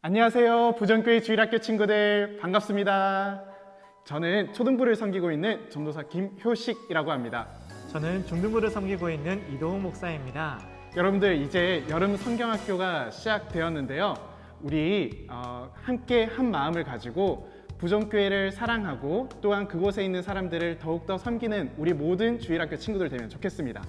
안녕하세요. 부전교회 주일학교 친구들 반갑습니다. 저는 초등부를 섬기고 있는 전도사 김효식이라고 합니다. 저는 중등부를 섬기고 있는 이도훈 목사입니다. 여러분들 이제 여름 성경학교가 시작되었는데요. 우리 함께 한 마음을 가지고 부전교회를 사랑하고 또한 그곳에 있는 사람들을 더욱더 섬기는 우리 모든 주일학교 친구들 되면 좋겠습니다.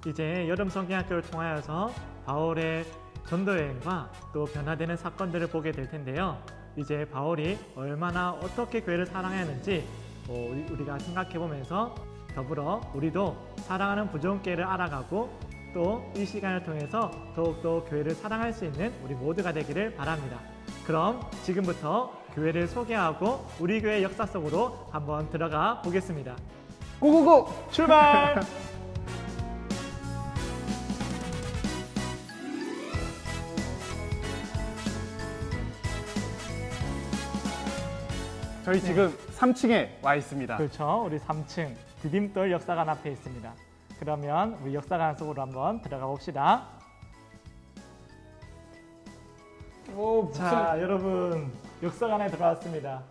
이제 여름 성경학교를 통하여서 바울의 전도여행과 또 변화되는 사건들을 보게 될 텐데요. 이제 바울이 얼마나 어떻게 교회를 사랑했는지 우리가 생각해 보면서 더불어 우리도 사랑하는 부전교회를 알아가고 또 이 시간을 통해서 더욱더 교회를 사랑할 수 있는 우리 모두가 되기를 바랍니다. 그럼 지금부터 교회를 소개하고 우리 교회 역사 속으로 한번 들어가 보겠습니다. 고고고! 출발! 저희 지금 3층에 와 있습니다. 그렇죠. 우리 3층 디딤돌 역사관 앞에 있습니다. 그러면 우리 역사관 속으로 한번 들어가 봅시다. 자, 여러분 역사관에 들어왔습니다.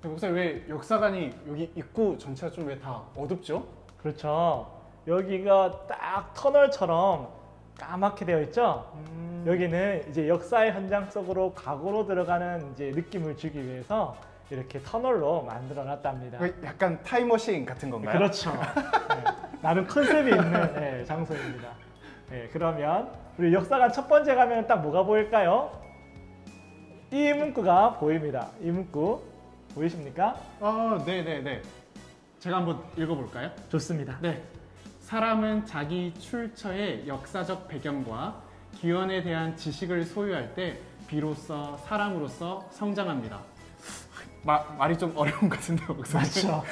목사님 왜 역사관이 여기 입구 전체가 좀 왜 다 어둡죠? 그렇죠. 여기가 딱 터널처럼 까맣게 되어 있죠. 여기는 이제 역사의 현장 속으로 과거로 들어가는 이제 느낌을 주기 위해서 이렇게 터널로 만들어 놨답니다. 약간 타임머신 같은 건가요? 그렇죠. 네, 나름 컨셉이 있는 장소입니다. 네, 그러면 우리 역사관 첫 번째 가면 딱 뭐가 보일까요? 이 문구가 보입니다. 이 문구 보이십니까? 네네네. 제가 한번 읽어볼까요? 좋습니다. 네. 사람은 자기 출처의 역사적 배경과 기원에 대한 지식을 소유할 때 비로소 사람으로서 성장합니다. 말이 좀 어려운 것 같은데요, 목사님? 맞죠.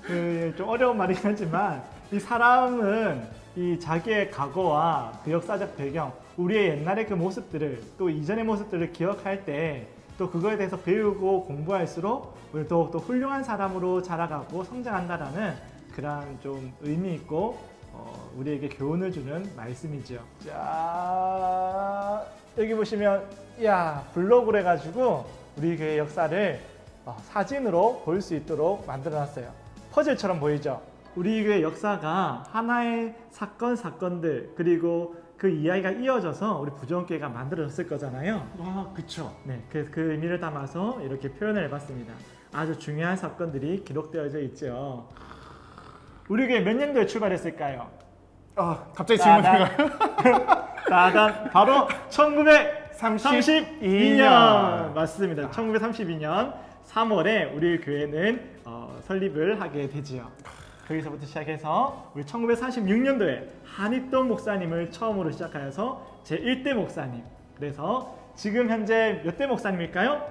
네. 좀 어려운 말이긴 하지만 이 사람은 이 자기의 과거와 그 역사적 배경, 우리의 옛날의 그 모습들을 또 이전의 모습들을 기억할 때 또 그거에 대해서 배우고 공부할수록 우리 더욱더 훌륭한 사람으로 자라가고 성장한다라는 그런 좀 의미 있고 우리에게 교훈을 주는 말씀이죠. 자, 여기 보시면 블로그로 해가지고 우리 교회 역사를 사진으로 볼 수 있도록 만들어놨어요. 퍼즐처럼 보이죠? 우리 교회 역사가 하나의 사건들 그리고 그 이야기가 이어져서 우리 부전교회가 만들어졌을 거잖아요. 그쵸. 네, 그 의미를 담아서 이렇게 표현을 해봤습니다. 아주 중요한 사건들이 기록되어져 있죠. 우리 교회 몇 년도에 출발했을까요? 갑자기 질문이가요? 따단 바로 1932년 맞습니다. 1932년 3월에 우리 교회는 설립을 하게 되지요. 거기서부터 시작해서 우리 1946년도에 한익돈 목사님을 처음으로 시작하여서 제1대 목사님. 그래서 지금 현재 몇 대 목사님일까요?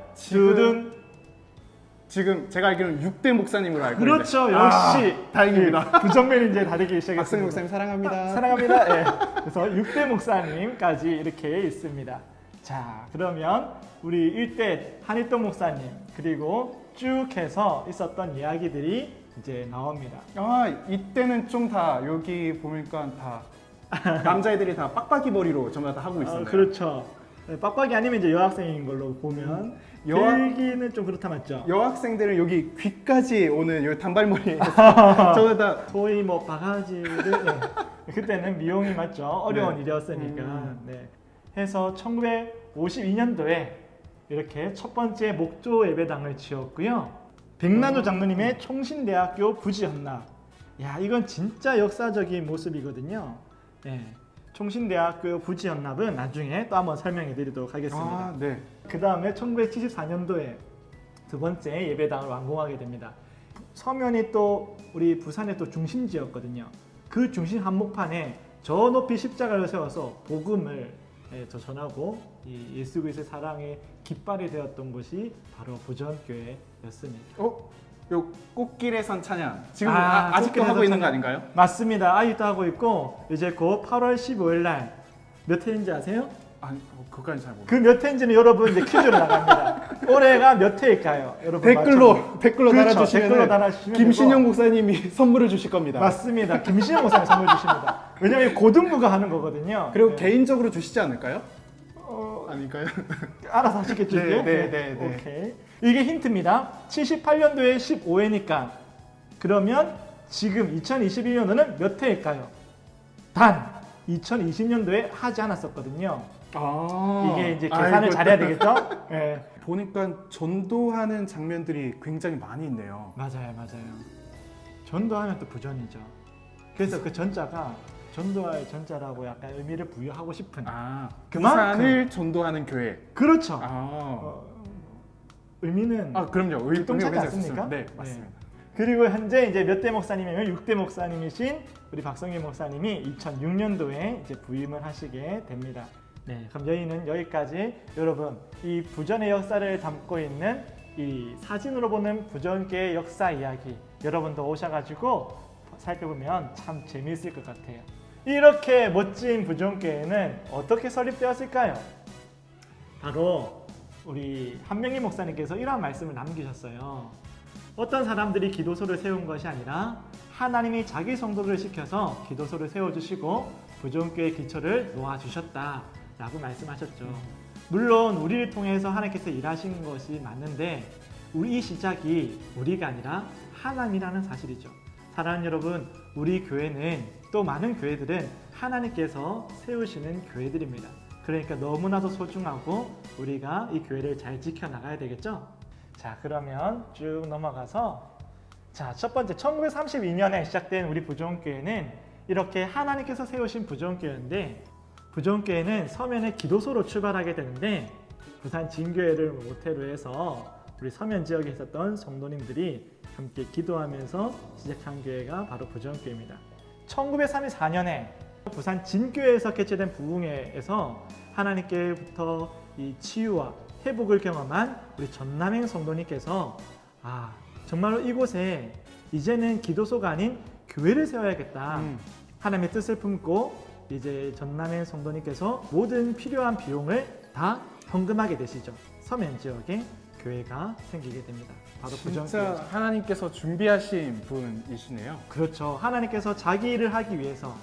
지금 제가 알기로는 6대 목사님으로 알고 있는데. 그렇죠. 역시 다행입니다. 부정면이 이제 다르게 시작했습니다. 박승희 목사님 사랑합니다. 사랑합니다. 네. 그래서 6대 목사님까지 이렇게 있습니다. 자, 그러면 우리 1대 한익돈 목사님 그리고 쭉 해서 있었던 이야기들이 이제 나옵니다. 이때는 좀 다 여기 보니까 다 남자애들이 다 빡빡이 머리로 전부 다 하고 있었네요. 그렇죠. 빡빡이 아니면 이제 여학생인 걸로 보면 여기는 좀 그렇다 맞죠? 여학생들은 여기 귀까지 오는 여기 단발머리 저는 다 소위 뭐 바가지를 네. 그때는 미용이 맞죠? 어려운 네. 일이었으니까 네. 해서 1952년도에 이렇게 첫 번째 목조 예배당을 지었고요. 백난우 장로님의 총신대학교 부지연납. 이건 진짜 역사적인 모습이거든요. 네. 총신대학교 부지연납은 나중에 또 한번 설명해 드리도록 하겠습니다. 네. 그 다음에 1974년도에 두 번째 예배당을 완공하게 됩니다. 서면이 또 우리 부산의 또 중심지였거든요. 그 중심 한복판에 저 높이 십자가를 세워서 복음을 전하고 이 예수 그리스도의 사랑의 깃발이 되었던 곳이 바로 부전교회였습니다. 요 꽃길에선 찬양 지금 아직도 하고 있는 거 아닌가요? 맞습니다. 아직도 하고 있고 이제 곧 8월 15일 날 몇 회인지 아세요? 그거까지 잘 모르겠어요. 그 몇 회인지는 여러분 이제 퀴즈로 나갑니다. 올해가 몇 회일까요? 여러분 댓글로 그렇죠. 달아주시면 댓글로 달아주시면 김신영 목사님이 선물을 주실 겁니다. 맞습니다. 김신영 목사님 선물 주십니다. 왜냐면 고등부가 하는 거거든요. 그리고 네. 개인적으로 주시지 않을까요? 아닐까요? 알아서 하시겠죠? 네, 이제? 네, 네, 네. 오케이. 이게 힌트입니다. 78년도에 15회니까 그러면 지금 2021년도는 몇 회일까요? 단 2020년도에 하지 않았었거든요. 이게 이제 계산을 잘해야 되겠죠? 네. 보니까 전도하는 장면들이 굉장히 많이 있네요. 맞아요. 전도하면 또 부전이죠. 그래서 그 전자가 전도할 전자라고 약간 의미를 부여하고 싶은. 그만큼 부산을 전도하는 교회. 그렇죠. 아, 의미는 그럼요. 동차지 의미가 않습니까? 네, 맞습니다. 그리고 현재 이제 몇 대 목사님이면 6대 목사님이신 우리 박성기 목사님이 2006년도에 이제 부임을 하시게 됩니다. 네, 그럼 저희는 여기까지 여러분 이 부전의 역사를 담고 있는 이 사진으로 보는 부전교의 역사 이야기 여러분도 오셔가지고 살펴보면 참 재미있을 것 같아요. 이렇게 멋진 부전교회는 어떻게 설립되었을까요? 바로 우리 한명희 목사님께서 이러한 말씀을 남기셨어요. 어떤 사람들이 기도소를 세운 것이 아니라 하나님이 자기 성도를 시켜서 기도소를 세워주시고 부전교회 기초를 놓아주셨다 라고 말씀하셨죠. 물론 우리를 통해서 하나님께서 일하신 것이 맞는데 이 시작이 우리가 아니라 하나님이라는 사실이죠. 사랑하는 여러분, 우리 교회는 또 많은 교회들은 하나님께서 세우시는 교회들입니다. 그러니까 너무나도 소중하고 우리가 이 교회를 잘 지켜나가야 되겠죠? 자, 그러면 쭉 넘어가서 첫 번째 1932년에 시작된 우리 부전교회는 이렇게 하나님께서 세우신 부전교회인데 부전교회는 서면의 기도소로 출발하게 되는데 부산 진교회를 모태로 해서 우리 서면 지역에 있었던 성도님들이 함께 기도하면서 시작한 교회가 바로 부전교회입니다. 1934년에 부산 진교회에서 개최된 부흥회에서 하나님께부터 이 치유와 회복을 경험한 우리 전남행 성도님께서 정말로 이곳에 이제는 기도소가 아닌 교회를 세워야겠다. 하나님의 뜻을 품고 이제 전남행 성도님께서 모든 필요한 비용을 다 헌금하게 되시죠. 서면 지역에 교회가 생기게 됩니다. 바로 진짜 부전교회죠. 하나님께서 준비하신 분이시네요. 그렇죠. 하나님께서 자기 일을 하기 위해서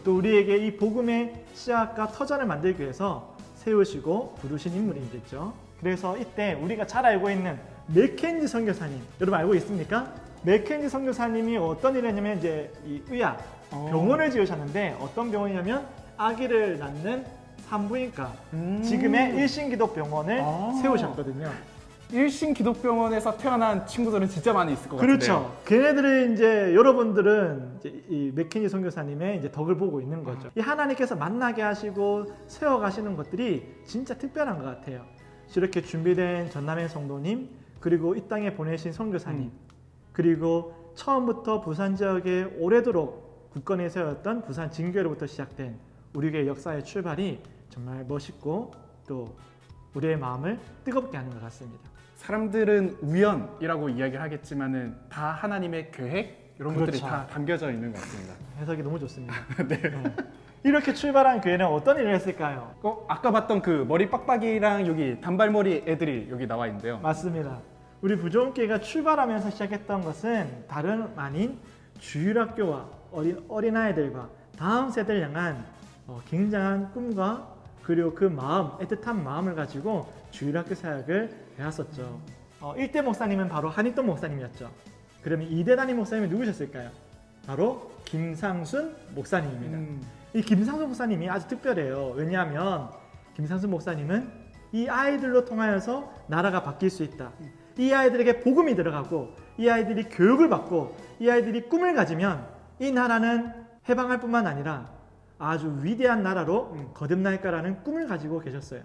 또 우리에게 이 복음의 씨앗과 터전을 만들기 위해서 세우시고 부르신 인물이겠죠. 그래서 이때 우리가 잘 알고 있는 맥켄지 선교사님, 여러분 알고 있습니까? 맥켄지 선교사님이 어떤 일을 했냐면 이제 이 의학 병원을 지으셨는데 어떤 병원이냐면 아기를 낳는 산부인과 지금의 일신기독병원을 세우셨거든요. 일신기독병원에서 태어난 친구들은 진짜 많이 있을 것 같은데요. 그렇죠. 걔네들은 이제 여러분들은 이제 이 맥켄지 선교사님의 이제 덕을 보고 있는 거죠. 이 하나님께서 만나게 하시고 세워가시는 것들이 진짜 특별한 것 같아요. 이렇게 준비된 전남의 성도님, 그리고 이 땅에 보내신 선교사님, 그리고 처음부터 부산 지역에 오래도록 굳건히 세웠던 부산 진교회로부터 시작된 우리 교회 역사의 출발이 정말 멋있고 또 우리의 마음을 뜨겁게 하는 것 같습니다. 사람들은 우연이라고 이야기를 하겠지만은 다 하나님의 계획 이런 것들이 그렇죠. 다 담겨져 있는 것 같습니다. 해석이 너무 좋습니다. 네. 이렇게 출발한 교회는 어떤 일을 했을까요? 아까 봤던 그 머리 빡빡이랑 여기 단발머리 애들이 여기 나와 있는데요. 맞습니다. 우리 부전교회가 출발하면서 시작했던 것은 다름 아닌 주일학교와 어린아이들과 다음 세대를 향한 굉장한 꿈과 그리고 그 마음, 애틋한 마음을 가지고 주일학교 사역을 배웠었죠. 1대 목사님은 바로 한익돈 목사님이었죠. 그러면 2대 단임 목사님은 누구셨을까요? 바로 김상순 목사님입니다. 이 김상순 목사님이 아주 특별해요. 왜냐하면 김상순 목사님은 이 아이들로 통하여서 나라가 바뀔 수 있다. 이 아이들에게 복음이 들어가고 이 아이들이 교육을 받고 이 아이들이 꿈을 가지면 이 나라는 해방할 뿐만 아니라 아주 위대한 나라로 거듭날 거라는 꿈을 가지고 계셨어요.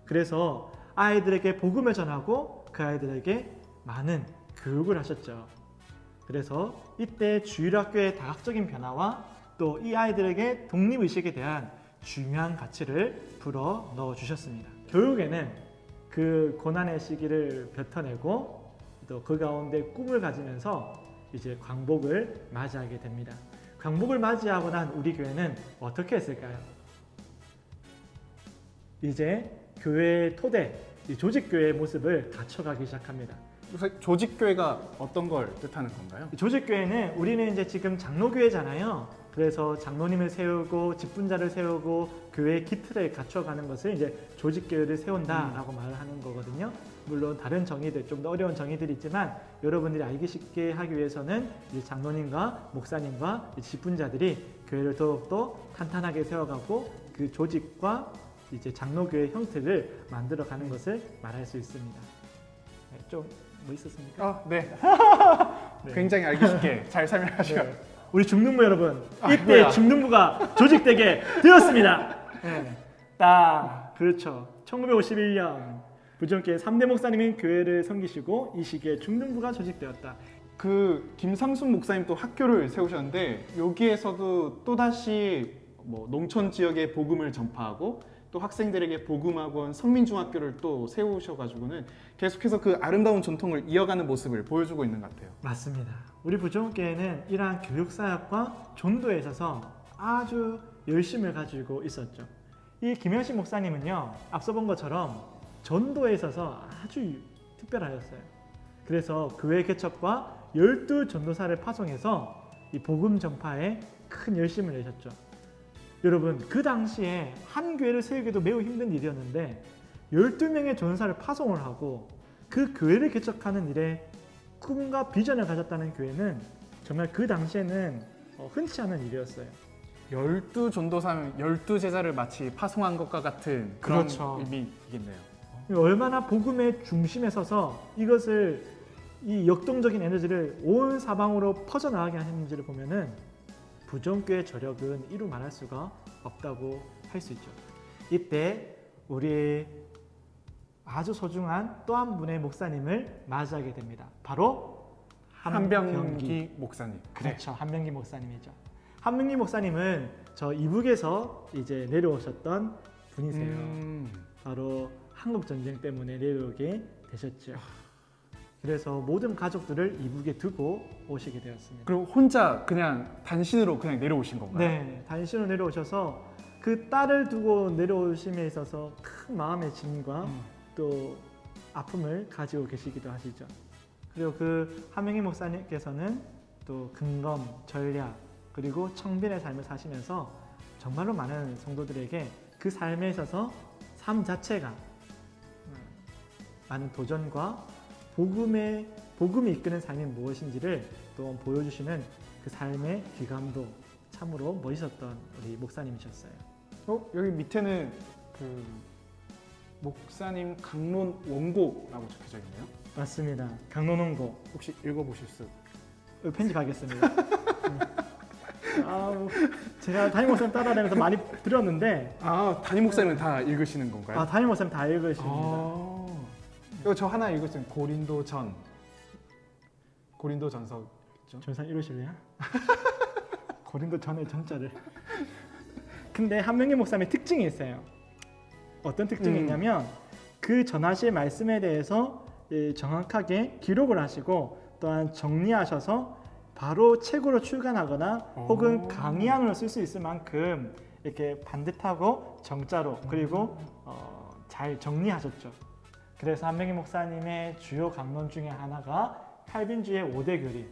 그래서 아이들에게 복음을 전하고 그 아이들에게 많은 교육을 하셨죠. 그래서 이때 주일학교의 다각적인 변화와 또 이 아이들에게 독립의식에 대한 중요한 가치를 불어 넣어 주셨습니다. 교육에는 그 고난의 시기를 뱉어내고 또 그 가운데 꿈을 가지면서 이제 광복을 맞이하게 됩니다. 광복을 맞이하고 난 우리 교회는 어떻게 했을까요? 이제 교회의 토대, 조직교회의 모습을 갖춰가기 시작합니다. 조직교회가 어떤 걸 뜻하는 건가요? 조직교회는 우리는 이제 지금 장로교회잖아요. 그래서 장로님을 세우고 직분자를 세우고 교회의 기틀을 갖춰가는 것을 이제 조직교회를 세운다라고 말을 하는 거거든요. 물론 다른 정의들, 좀 더 어려운 정의들이 있지만 여러분들이 알기 쉽게 하기 위해서는 이제 장로님과 목사님과 직분자들이 교회를 더욱더 탄탄하게 세워가고 그 조직과 이제 장로교회 형태를 만들어가는 것을 말할 수 있습니다. 네, 좀 뭐 있었습니까? 네. 네. 굉장히 알기 쉽게 잘 설명하시고. 네. 우리 중등부 여러분, 이때 뭐야. 중등부가 조직되게 되었습니다. 네. 딱 그렇죠. 1951년 부정교회 3대 목사님이 교회를 섬기시고 이 시기에 중등부가 조직되었다. 그 김상순 목사님 또 학교를 세우셨는데 여기에서도 또 다시 뭐 농촌 지역에 복음을 전파하고 또 학생들에게 복음학원 성민중학교를 또 세우셔가지고는 계속해서 그 아름다운 전통을 이어가는 모습을 보여주고 있는 것 같아요. 맞습니다. 우리 부정교회는 이러한 교육사역과 전도에 있어서 아주 열심을 가지고 있었죠. 이 김영식 목사님은요, 앞서 본 것처럼 전도에 있어서 아주 특별하였어요. 그래서 교회 개척과 12전도사를 파송해서 이 복음 전파에 큰 열심을 내셨죠. 여러분, 그 당시에 한 교회를 세우기도 매우 힘든 일이었는데 12명의 전도사를 파송을 하고 그 교회를 개척하는 일에 꿈과 비전을 가졌다는 교회는 정말 그 당시에는 흔치 않은 일이었어요. 12전도사는 12제자를 마치 파송한 것과 같은 그런 그렇죠. 의미이겠네요. 얼마나 복음의 중심에 서서 이것을 이 역동적인 에너지를 온 사방으로 퍼져나가게 하는지를 보면은 부정교회 저력은 이루 말할 수가 없다고 할 수 있죠. 이때 우리 아주 소중한 또 한 분의 목사님을 맞이하게 됩니다. 바로 한병기 목사님. 그렇죠. 한명기 목사님이죠. 한명기 목사님은 저 이북에서 이제 내려오셨던 분이세요. 바로 한국 전쟁 때문에 내려오게 되셨죠. 그래서 모든 가족들을 이북에 두고 오시게 되었습니다. 그리고 혼자 그냥 단신으로 그냥 내려오신 건가요? 네, 단신으로 내려오셔서 그 딸을 두고 내려오심에 있어서 큰 마음의 짐과 또 아픔을 가지고 계시기도 하시죠. 그리고 그 한명희 목사님께서는 또 근검, 전략, 그리고 청빈의 삶을 사시면서 정말로 많은 성도들에게 그 삶에 있어서 삶 자체가 많은 도전과 복음이 이끄는 삶이 무엇인지를 또 보여주시는 그 삶의 귀감도 참으로 멋있었던 우리 목사님이셨어요. 여기 밑에는 그 목사님 강론 원고라고 적혀져 있네요. 맞습니다. 강론원고 혹시 읽어보실 수? 편집하겠습니다. 제가 담임 목사님 따라다니면서 많이 들었는데 담임 목사님은 다 읽으시는 건가요? 담임 목사님 다 읽으십니다. 이거 저 하나 읽었어요. 고린도전서. 전사 이러실래요? 고린도 전의 전자를. 근데 한명희 목사님의 특징이 있어요. 어떤 특징이 있냐면 그 전하실 말씀에 대해서 정확하게 기록을 하시고 또한 정리하셔서 바로 책으로 출간하거나 혹은 강의안으로 쓸 수 있을 만큼 이렇게 반듯하고 정자로 그리고 잘 정리하셨죠. 그래서 한명희 목사님의 주요 강론 중에 하나가 칼빈주의 5대 교리,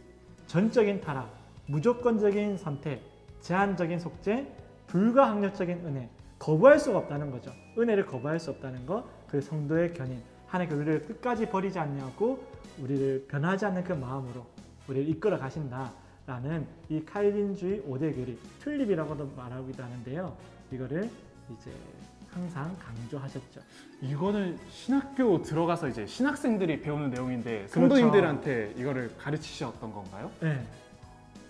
전적인 타락, 무조건적인 선택, 제한적인 속죄, 불가항력적인 은혜, 거부할 수가 없다는 거죠. 은혜를 거부할 수 없다는 것, 그 성도의 견인, 하나님께 우리를 끝까지 버리지 않냐고 우리를 변하지 않는 그 마음으로 우리를 이끌어 가신다라는 이 칼빈주의 5대 교리, 튤립이라고도 말하기도 하는데요. 이거를 이제 항상 강조하셨죠. 이거는 신학교 들어가서 이제 신학생들이 배우는 내용인데 그렇죠. 성도님들한테 이거를 가르치셨던 건가요? 네.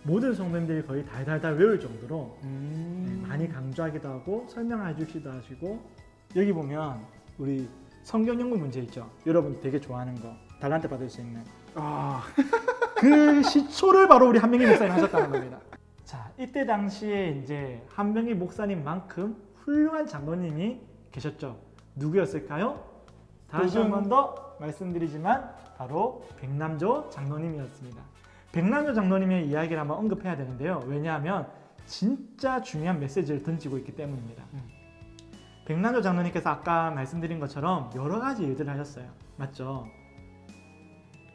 모든 성도님들이 거의 달달달 외울 정도로 많이 강조하기도 하고 설명해 주시기도 하시고 여기 보면 우리 성경 연구 문제 있죠. 여러분 되게 좋아하는 거 달란트 받을 수 있는 그 시초를 바로 우리 한명희 목사님 하셨다는 겁니다. 자, 이때 당시에 이제 한명희 목사님만큼 훌륭한 장로님이 계셨죠. 누구였을까요? 다시 한 번 더 말씀드리지만 바로 백남조 장로님이었습니다. 백남조 장로님의 이야기를 한번 언급해야 되는데요. 왜냐하면 진짜 중요한 메시지를 던지고 있기 때문입니다. 백남조 장로님께서 아까 말씀드린 것처럼 여러 가지 일들을 하셨어요. 맞죠?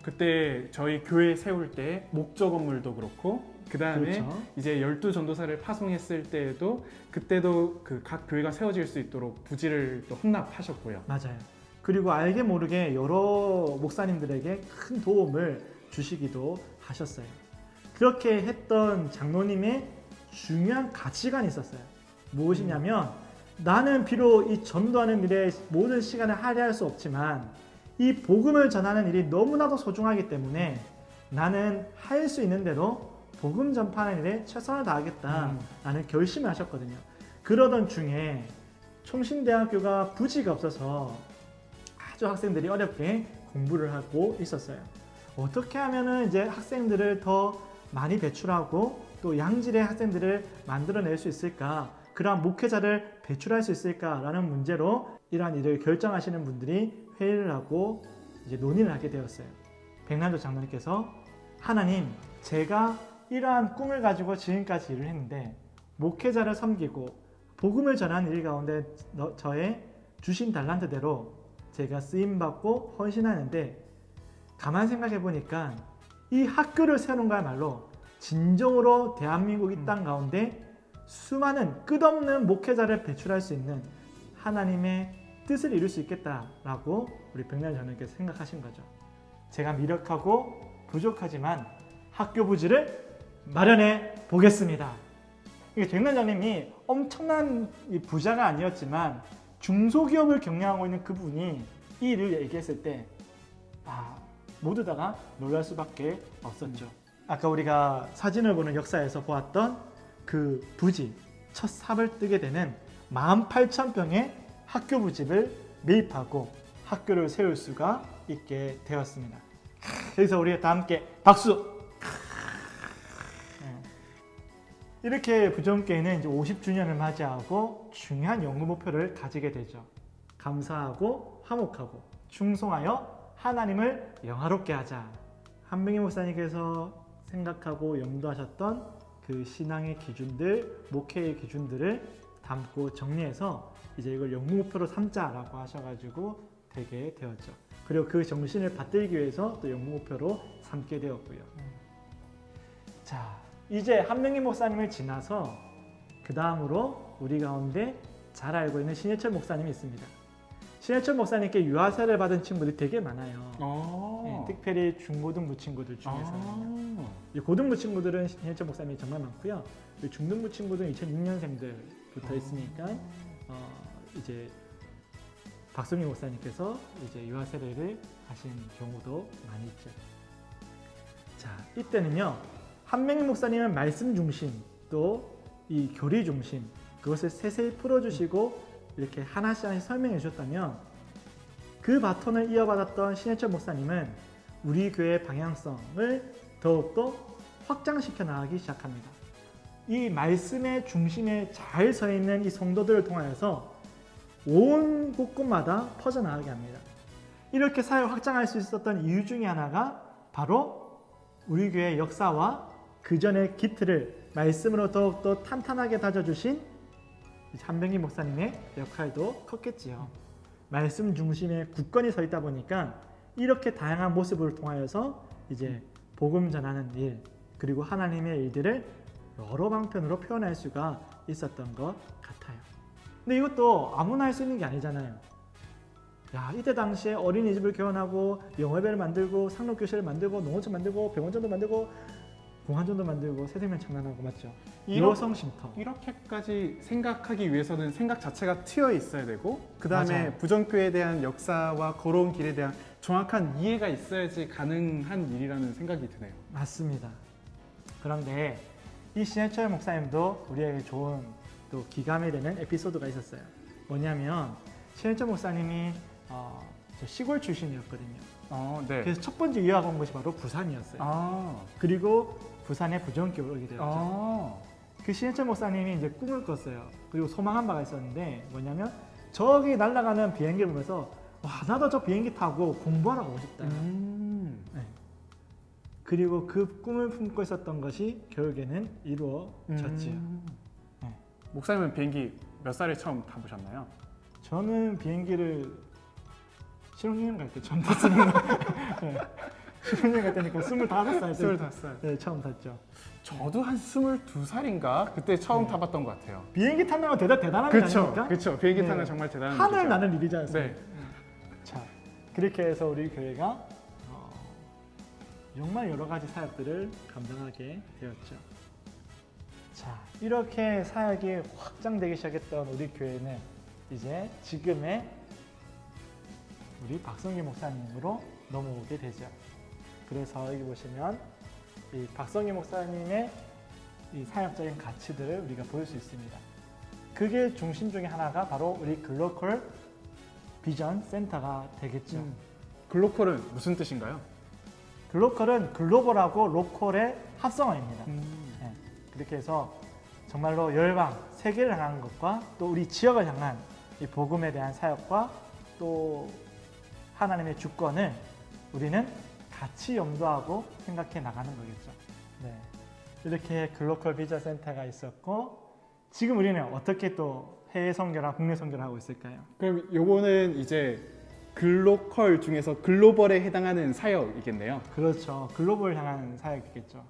그때 저희 교회 세울 때 목조 건물도 그렇고 그 다음에 그렇죠. 이제 12전도사를 파송했을 때에도 그때도 그 각 교회가 세워질 수 있도록 부지를 또 헌납하셨고요. 맞아요. 그리고 알게 모르게 여러 목사님들에게 큰 도움을 주시기도 하셨어요. 그렇게 했던 장로님의 중요한 가치관이 있었어요. 무엇이냐면 나는 비록 이 전도하는 일에 모든 시간을 할애할 수 없지만 이 복음을 전하는 일이 너무나도 소중하기 때문에 나는 할 수 있는 대로 복음 전파하는 일에 최선을 다하겠다라는 결심을 하셨거든요. 그러던 중에 총신대학교가 부지가 없어서 아주 학생들이 어렵게 공부를 하고 있었어요. 어떻게 하면은 이제 학생들을 더 많이 배출하고 또 양질의 학생들을 만들어낼 수 있을까? 그러한 목회자를 배출할 수 있을까라는 문제로 이러한 일을 결정하시는 분들이 회의를 하고 이제 논의를 하게 되었어요. 백남조 장로님께서 하나님, 제가 이러한 꿈을 가지고 지금까지 일을 했는데 목회자를 섬기고 복음을 전하는 일 가운데 저의 주신 달란트대로 제가 쓰임받고 헌신하는데 가만 생각해 보니까 이 학교를 세우는 거야말로 진정으로 대한민국 이 땅 가운데 수많은 끝없는 목회자를 배출할 수 있는 하나님의 뜻을 이룰 수 있겠다라고 우리 백남 장로님께서 생각하신 거죠. 제가 미력하고 부족하지만 학교 부지를 마련해 보겠습니다. 백남 장로님이 엄청난 부자가 아니었지만 중소기업을 경영하고 있는 그분이 이 일을 얘기했을 때 모두 다가 놀랄 수밖에 없었죠. 아까 우리가 사진을 보는 역사에서 보았던 그 부지, 첫 삽을 뜨게 되는 18,000평의 학교 부집을 매입하고 학교를 세울 수가 있게 되었습니다. 여기서 우리가 다 함께 박수! 이렇게 부정교회는 이제 50주년을 맞이하고 중요한 연구 목표를 가지게 되죠. 감사하고 화목하고 충성하여 하나님을 영화롭게 하자. 한병희 목사님께서 생각하고 염두하셨던 그 신앙의 기준들, 목회의 기준들을 담고 정리해서 이제 이걸 연구 목표로 삼자라고 하셔가지고 되게 되었죠. 그리고 그 정신을 받들기 위해서 또 연구 목표로 삼게 되었고요. 자, 이제 한명희 목사님을 지나서 그 다음으로 우리 가운데 잘 알고 있는 신해철 목사님이 있습니다. 신해철 목사님께 유아세를 받은 친구들이 되게 많아요. 네, 특별히 중고등부 친구들 중에서는. 고등부 친구들은 신해철 목사님이 정말 많고요. 중등부 친구들은 2006년생들 붙어 있으니까 이제 박성희 목사님께서 이제 유아세례를 하신 경우도 많이 있죠. 자, 이때는요. 한명희 목사님은 말씀 중심 또 이 교리 중심 그것을 세세히 풀어주시고 이렇게 하나씩 설명해 주셨다면 그 바톤을 이어받았던 신해철 목사님은 우리 교회의 방향성을 더욱더 확장시켜 나가기 시작합니다. 이 말씀의 중심에 잘 서 있는 이 성도들을 통하여서 온 곳곳마다 퍼져나가게 합니다. 이렇게 사역을 확장할 수 있었던 이유 중에 하나가 바로 우리 교회의 역사와 그 전의 기틀을 말씀으로 더욱더 탄탄하게 다져주신 한병희 목사님의 역할도 컸겠지요. 말씀 중심에 굳건히 서 있다 보니까 이렇게 다양한 모습을 통하여서 이제 복음 전하는 일 그리고 하나님의 일들을 여러 방편으로 표현할 수가 있었던 것 같아요. 근데 이것도 아무나 할 수 있는 게 아니잖아요. 야, 이때 당시에 어린이집을 개원하고 영어회를 만들고 상록교실을 만들고 농어촌 만들고 병원전도 만들고 공안전도 만들고 새생명 창단하고 맞죠? 여성 쉼터. 이렇게까지 생각하기 위해서는 생각 자체가 트여 있어야 되고 그 다음에 맞아요. 부정교회에 대한 역사와 걸어온 길에 대한 정확한 이해가 있어야지 가능한 일이라는 생각이 드네요. 맞습니다. 그런데 이 신해철 목사님도 우리에게 좋은 또 기감이 되는 에피소드가 있었어요. 뭐냐면 신해철 목사님이 저 시골 출신이었거든요. 네. 그래서 첫 번째 유학 온 곳이 바로 부산이었어요. 그리고 부산에 부정교회를 오게 되었죠. 그 신해철 목사님이 이제 꿈을 꿨어요. 그리고 소망한 바가 있었는데 뭐냐면 저기 날아가는 비행기를 보면서 와, 나도 저 비행기 타고 공부하러 가고 싶다. 네. 그리고 그 꿈을 품고 있었던 것이 결국에는 이루어졌지요. 네. 목사님은 비행기 몇 살에 처음 타보셨나요? 저는 비행기를 신혼여행 갈 때 처음 탔습니다. 네. 10년 갔다니까 25살 때 25살. 네, 처음 탔죠. 저도 한 22살인가 그때 처음 타봤던 것 같아요. 비행기 타는 건 대단한 거 그렇죠, 아닙니까? 그렇죠. 비행기 네. 타는 건 정말 대단한 하늘 일이죠. 나는 일이지 않습니까? 네. 자, 그렇게 해서 우리 교회가 정말 여러 가지 사역들을 감당하게 되었죠. 자, 이렇게 사역이 확장되기 시작했던 우리 교회는 이제 지금의 우리 박성기 목사님으로 넘어오게 되죠. 그래서 여기 보시면 이 박성기 목사님의 이 사역적인 가치들을 우리가 볼 수 있습니다. 그게 중심 중에 하나가 바로 우리 글로컬 비전 센터가 되겠죠. 글로컬은 무슨 뜻인가요? 글로컬은 글로벌하고 로컬의 합성어입니다. 네, 그렇게 해서 정말로 열방, 세계를 향한 것과 또 우리 지역을 향한 이 복음에 대한 사역과 또 하나님의 주권을 우리는 같이 염두하고 생각해 나가는 거겠죠. 네, 이렇게 글로컬 비전 센터가 있었고 지금 우리는 어떻게 또 해외 선교랑 국내 선교를 하고 있을까요? 그럼 요거는 이제 글로컬 중에서 글로벌에 해당하는 사역이겠네요. 그렇죠. 글로벌 향한 사역이겠죠.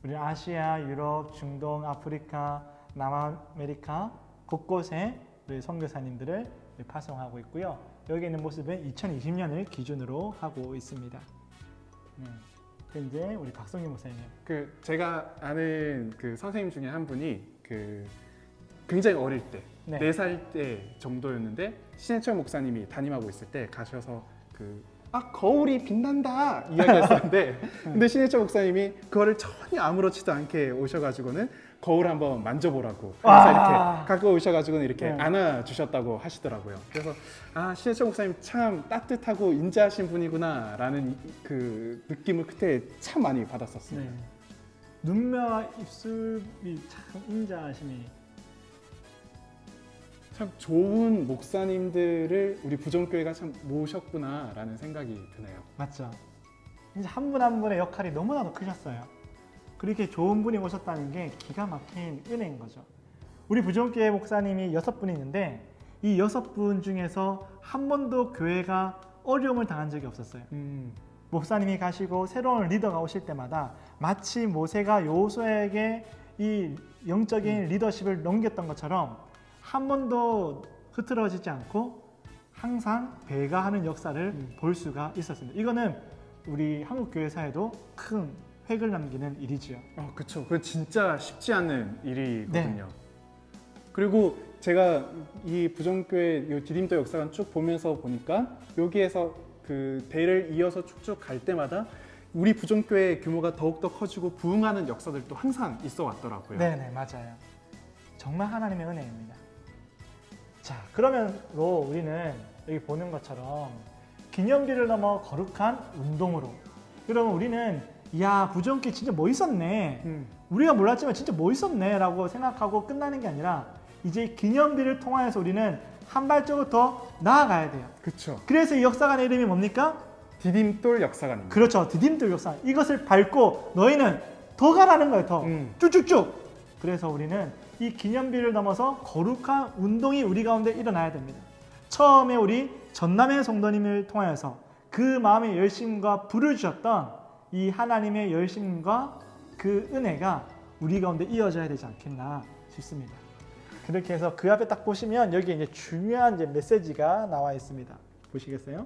우리 아시아, 유럽, 중동, 아프리카, 남아메리카 곳곳에 우리 선교사님들을 파송하고 있고요. 여기 있는 모습은 2020년을 기준으로 하고 있습니다. 네. 현재 우리 박성기 목사님. 그 제가 아는 그 선생님 중에 한 분이 그 굉장히 어릴 때 네. 4살 때 정도였는데 신해철 목사님이 담임하고 있을 때 가셔서 거울이 빛난다 이야기했었는데 근데 신해철 목사님이 그거를 전혀 아무렇지도 않게 오셔가지고는 거울 한번 만져보라고 그래서 이렇게 가까이 오셔가지고는 이렇게 네. 안아주셨다고 하시더라고요. 그래서 신해철 목사님 참 따뜻하고 인자하신 분이구나라는 그 느낌을 그때 참 많이 받았었어요. 네. 눈매와 입술이 참 인자하심이 참 좋은 목사님들을 우리 부정교회가 참 모셨구나라는 생각이 드네요. 맞죠. 이제 한 분 한 분의 역할이 너무나도 크셨어요. 그렇게 좋은 분이 오셨다는 게 기가 막힌 은혜인 거죠. 우리 부정교회 목사님이 6분이 있는데 이 6분 중에서 한 번도 교회가 어려움을 당한 적이 없었어요. 목사님이 가시고 새로운 리더가 오실 때마다 마치 모세가 여호수아에게 이 영적인 리더십을 넘겼던 것처럼 한 번도 흐트러지지 않고 항상 배가하는 역사를 볼 수가 있었습니다. 이거는 우리 한국 교회사에도 큰 획을 남기는 일이지요. 그렇죠. 그건 진짜 쉽지 않은 일이거든요. 네. 그리고 제가 이 부정교회 요 디딤도 역사관 쭉 보면서 보니까 여기에서 그 대를 이어서 쭉쭉 갈 때마다 우리 부정교회 규모가 더욱더 커지고 부흥하는 역사들도 항상 있어 왔더라고요. 네네, 맞아요. 정말 하나님의 은혜입니다. 자, 그러면로 우리는 여기 보는 것처럼 기념비를 넘어 거룩한 운동으로. 그러면 우리는 야, 부정교회 진짜 멋있었네. 우리가 몰랐지만 진짜 멋있었네 라고 생각하고 끝나는 게 아니라 이제 기념비를 통하여서 우리는 한 발짝을 더 나아가야 돼요. 그렇죠. 그래서 이 역사관의 이름이 뭡니까? 디딤돌 역사관입니다. 그렇죠. 디딤돌 역사관. 이것을 밟고 너희는 더 가라는 거예요. 더. 쭉쭉쭉. 그래서 우리는 이 기념비를 넘어서 거룩한 운동이 우리 가운데 일어나야 됩니다. 처음에 우리 전남의 성도님을 통하여서 그 마음의 열심과 불을 주셨던 이 하나님의 열심과 그 은혜가 우리 가운데 이어져야 되지 않겠나 싶습니다. 그렇게 해서 그 앞에 딱 보시면 여기 이제 중요한 이제 메시지가 나와 있습니다. 보시겠어요?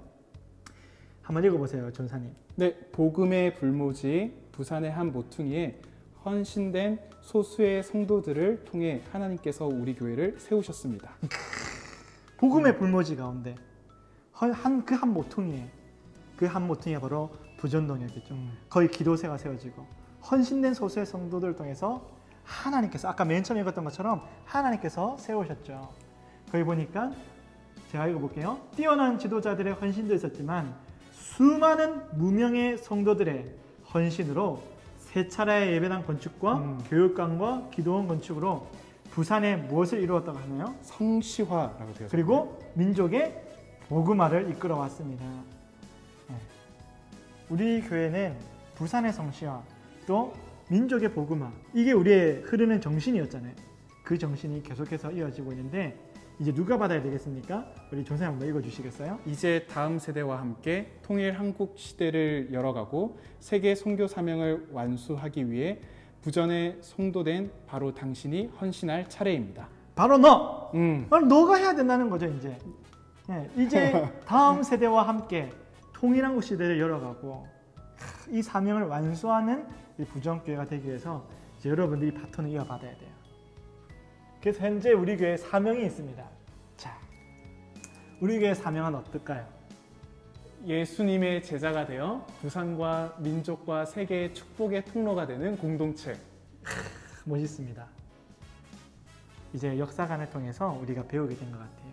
한번 읽어보세요, 전사님. 네, 복음의 불모지 부산의 한 모퉁이에 헌신된 소수의 성도들을 통해 하나님께서 우리 교회를 세우셨습니다. 복음의 불모지 가운데 그 한 모퉁이에 그 한 모퉁이가 바로 부전동이었겠죠. 거의 기도새가 세워지고 헌신된 소수의 성도들을 통해서 하나님께서 아까 맨 처음 읽었던 것처럼 하나님께서 세우셨죠. 거기 보니까 제가 읽어볼게요. 뛰어난 지도자들의 헌신도 있었지만 수많은 무명의 성도들의 헌신으로 세 차례의 예배당 건축과 교육관과 기도원 건축으로 부산에 무엇을 이루었다고 하나요? 성시화라고 되어 있습니다. 그리고 민족의 복음화를 이끌어 왔습니다. 네. 우리 교회는 부산의 성시화 또 민족의 복음화 이게 우리의 흐르는 정신이었잖아요. 그 정신이 계속해서 이어지고 있는데 이제 누가 받아야 되겠습니까? 우리 jon쌤 한번 읽어주시겠어요? 이제 다음 세대와 함께 통일 한국 시대를 열어가고 세계 선교 사명을 완수하기 위해 부전에 성도된 바로 당신이 헌신할 차례입니다. 바로 너! 음. 바로 너가 해야 된다는 거죠 이제. 이제 다음 세대와 함께 통일한국 시대를 열어가고 이 사명을 완수하는 이 부정교회가 되기 위해서 이제 여러분들이 바톤을 이어받아야 돼요. 그래서 현재 우리 교회에 사명이 있습니다. 자, 우리 교회 사명은 어떨까요? 예수님의 제자가 되어 부산과 민족과 세계의 축복의 통로가 되는 공동체. 멋있습니다. 이제 역사관을 통해서 우리가 배우게 된 것 같아요.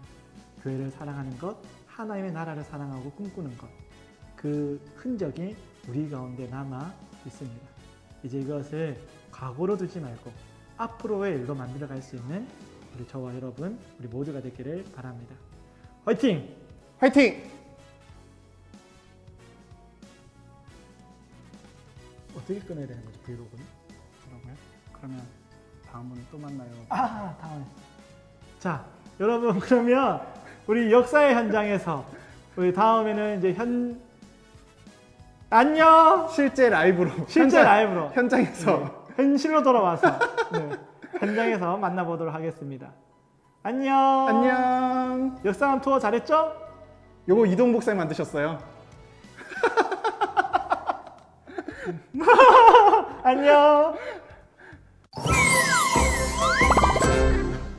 교회를 사랑하는 것, 하나님의 나라를 사랑하고 꿈꾸는 것, 그 흔적이 우리 가운데 남아 있습니다. 이제 이것을 과거로 두지 말고 앞으로의 일로 만들어갈 수 있는 우리 저와 여러분, 우리 모두가 되기를 바랍니다. 화이팅! 화이팅! 어떻게 끊어야 되는 거죠, 브이로그는? 뭐라고요? 그러면 다음번에 또 만나요. 다음에. 자, 여러분 그러면 우리 역사의 현장에서 우리 다음에는 이제 안녕! 실제 라이브로. 실제 라이브로. 현장에서. 현실로 돌아와서 현장에서 만나보도록 하겠습니다. 안녕. 안녕. 역사관 투어 잘했죠? 요거 이동복 쌤 만드셨어요. 안녕.